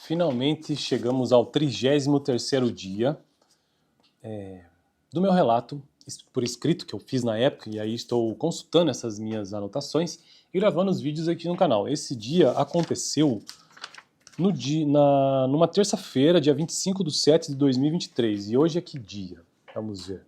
Finalmente chegamos ao 33º dia do meu relato por escrito que eu fiz na época, e aí estou consultando essas minhas anotações e gravando os vídeos aqui no canal. Esse dia aconteceu numa terça-feira, dia 25/7/2023, e hoje é que dia? Vamos ver.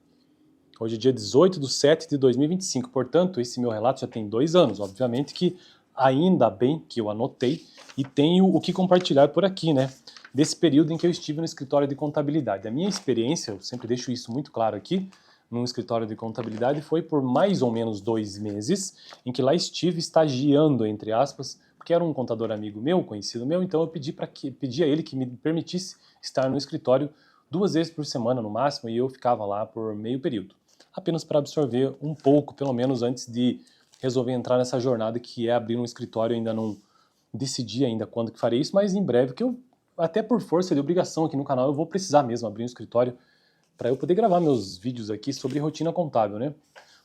Hoje é dia 18/7/2025, portanto, esse meu relato já tem 2 anos. Obviamente que ainda bem que eu anotei e tenho o que compartilhar por aqui, né? Desse período em que eu estive no escritório de contabilidade. A minha experiência, eu sempre deixo isso muito claro aqui, num escritório de contabilidade foi por mais ou menos 2 meses, em que lá estive estagiando, entre aspas, porque era um contador amigo meu, conhecido meu, então eu pedi a ele que me permitisse estar no escritório 2 vezes por semana no máximo, e eu ficava lá por meio período. Apenas para absorver um pouco, pelo menos antes de resolver entrar nessa jornada que é abrir um escritório. Ainda não decidi ainda quando que farei isso, mas em breve, que eu, até por força de obrigação aqui no canal, eu vou precisar mesmo abrir um escritório para eu poder gravar meus vídeos aqui sobre rotina contábil, né?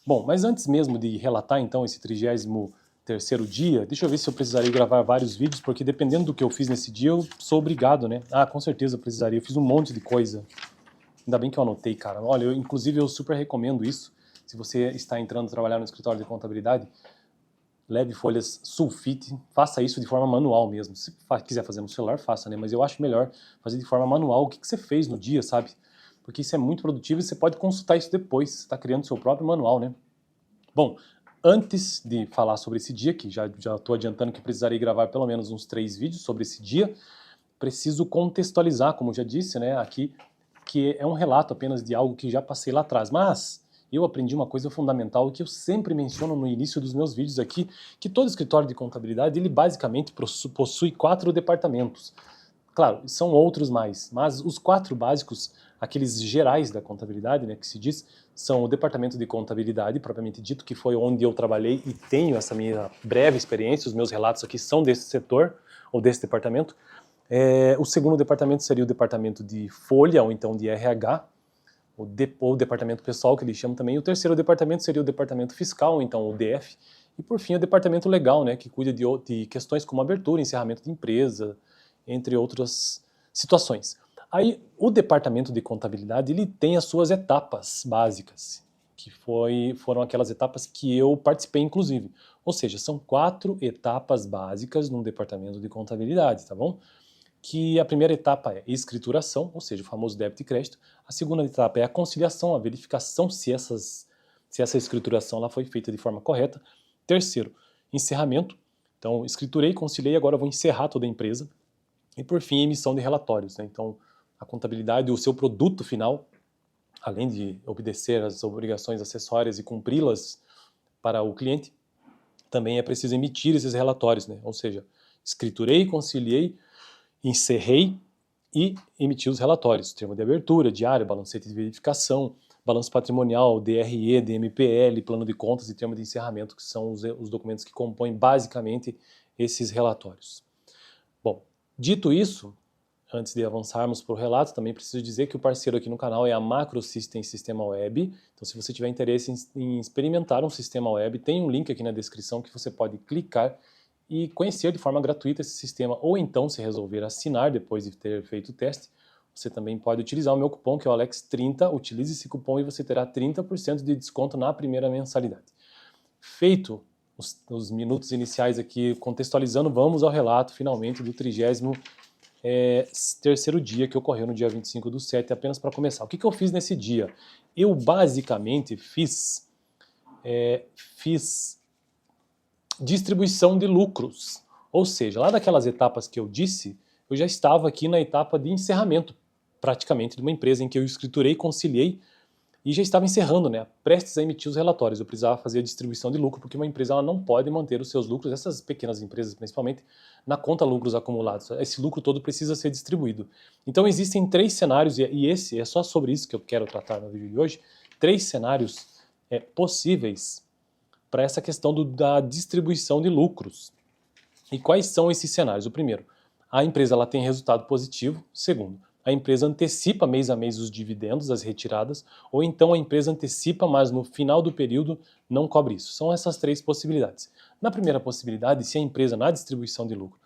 Bom, mas antes mesmo de relatar então esse 33º dia, deixa eu ver se eu precisaria gravar vários vídeos, porque dependendo do que eu fiz nesse dia, eu sou obrigado, né? Ah, com certeza eu precisaria, eu fiz um monte de coisa. Ainda bem que eu anotei, cara. Olha, inclusive eu super recomendo isso. Se você está entrando a trabalhar no escritório de contabilidade, leve folhas sulfite, faça isso de forma manual mesmo. Se quiser fazer no celular, faça, né? Mas eu acho melhor fazer de forma manual o que você fez no dia, sabe? Porque isso é muito produtivo e você pode consultar isso depois. Você está criando seu próprio manual, né? Bom, antes de falar sobre esse dia, que já estou adiantando que precisarei gravar pelo menos uns 3 vídeos sobre esse dia, preciso contextualizar, como já disse, né, aqui, que é um relato apenas de algo que já passei lá atrás. Mas eu aprendi uma coisa fundamental que eu sempre menciono no início dos meus vídeos aqui, que todo escritório de contabilidade, ele basicamente possui 4 departamentos. Claro, são outros mais, mas os 4 básicos, aqueles gerais da contabilidade, né, que se diz, são o departamento de contabilidade, propriamente dito, que foi onde eu trabalhei e tenho essa minha breve experiência. Os meus relatos aqui são desse setor, ou desse departamento. O segundo departamento seria o departamento de folha, ou então de RH, ou departamento pessoal, que eles chamam também. O terceiro departamento seria o departamento fiscal, ou então o DF. E por fim o departamento legal, né, que cuida de questões como abertura, encerramento de empresa, entre outras situações. Aí o departamento de contabilidade, ele tem as suas etapas básicas, que foram aquelas etapas que eu participei inclusive. Ou seja, são 4 etapas básicas num departamento de contabilidade, tá bom? Que a primeira etapa é escrituração, ou seja, o famoso débito e crédito. A segunda etapa é a conciliação, a verificação se essa escrituração ela foi feita de forma correta. Terceiro, encerramento. Então, escriturei, conciliei, agora eu vou encerrar toda a empresa. E por fim, emissão de relatórios, né? Então, a contabilidade, o seu produto final, além de obedecer às obrigações acessórias e cumpri-las para o cliente, também é preciso emitir esses relatórios, né? Ou seja, escriturei, conciliei, encerrei e emiti os relatórios, termo de abertura, diário, balancete de verificação, balanço patrimonial, DRE, DMPL, plano de contas e termo de encerramento, que são os documentos que compõem basicamente esses relatórios. Bom, dito isso, antes de avançarmos para o relato, também preciso dizer que o parceiro aqui no canal é a Macrosystem Sistema Web. Então, se você tiver interesse em experimentar um sistema web, tem um link aqui na descrição que você pode clicar e conhecer de forma gratuita esse sistema, ou então, se resolver assinar depois de ter feito o teste, você também pode utilizar o meu cupom, que é o Alex30, utilize esse cupom e você terá 30% de desconto na primeira mensalidade. Feito os minutos iniciais aqui contextualizando, vamos ao relato finalmente do 33º dia que ocorreu no dia 25/7, apenas para começar. O que eu fiz nesse dia? Eu basicamente fiz distribuição de lucros, ou seja, lá daquelas etapas que eu disse, eu já estava aqui na etapa de encerramento, praticamente, de uma empresa em que eu escriturei, conciliei e já estava encerrando, né, prestes a emitir os relatórios. Eu precisava fazer a distribuição de lucro, porque uma empresa ela não pode manter os seus lucros, essas pequenas empresas principalmente, na conta lucros acumulados. Esse lucro todo precisa ser distribuído. Então existem 3 cenários, e esse é só sobre isso que eu quero tratar no vídeo de hoje, 3 cenários possíveis para essa questão da distribuição de lucros. E quais são esses cenários? O primeiro, a empresa ela tem resultado positivo. Segundo, a empresa antecipa mês a mês os dividendos, as retiradas, ou então a empresa antecipa, mas no final do período não cobre isso. São essas 3 possibilidades. Na primeira possibilidade, se a empresa na distribuição de lucro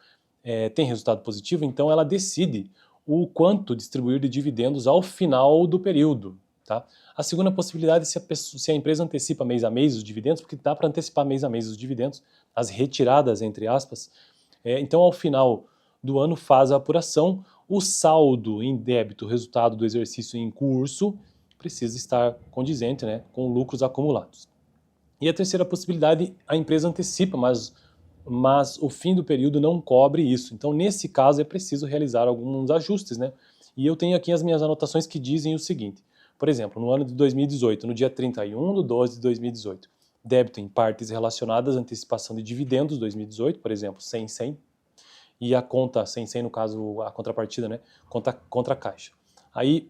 tem resultado positivo, então ela decide o quanto distribuir de dividendos ao final do período. Tá? A segunda possibilidade é se a empresa antecipa mês a mês os dividendos, porque dá para antecipar mês a mês os dividendos, as retiradas, entre aspas. Então, ao final do ano, faz a apuração, o saldo em débito, resultado do exercício em curso, precisa estar condizente, né, com lucros acumulados. E a terceira possibilidade, a empresa antecipa, mas o fim do período não cobre isso. Então, nesse caso, é preciso realizar alguns ajustes, né? E eu tenho aqui as minhas anotações que dizem o seguinte. Por exemplo, no ano de 2018, no dia 31/12/2018, débito em partes relacionadas à antecipação de dividendos 2018, por exemplo, 100/100, e a conta 100/100, no caso, a contrapartida, né? Contra caixa. Aí,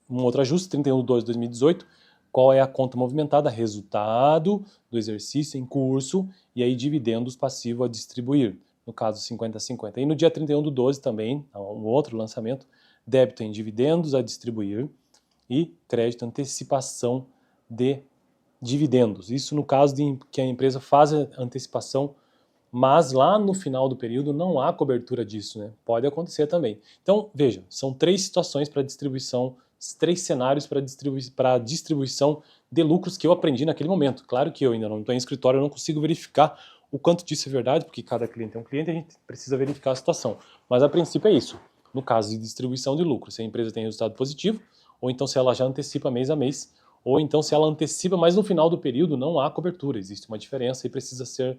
um outro ajuste, 31/12/2018, qual é a conta movimentada? Resultado do exercício em curso e aí dividendos passivo a distribuir, no caso 50/50. E no dia 31/12 também, um outro lançamento, débito em dividendos a distribuir e crédito antecipação de dividendos. Isso no caso de que a empresa faz a antecipação, mas lá no final do período não há cobertura disso, né? Pode acontecer também. Então, veja, são 3 situações para distribuição, 3 cenários para distribuição de lucros que eu aprendi naquele momento. Claro que eu ainda não estou em escritório, eu não consigo verificar o quanto disso é verdade, porque cada cliente é um cliente, a gente precisa verificar a situação. Mas a princípio é isso. No caso de distribuição de lucro, se a empresa tem resultado positivo, ou então se ela já antecipa mês a mês, ou então se ela antecipa, mas no final do período não há cobertura, existe uma diferença e precisa ser,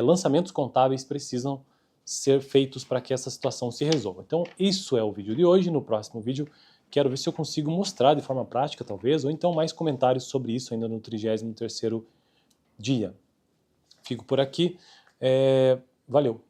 lançamentos contábeis precisam ser feitos para que essa situação se resolva. Então isso é o vídeo de hoje. No próximo vídeo quero ver se eu consigo mostrar de forma prática, talvez, ou então mais comentários sobre isso ainda no 33º dia. Fico por aqui, valeu!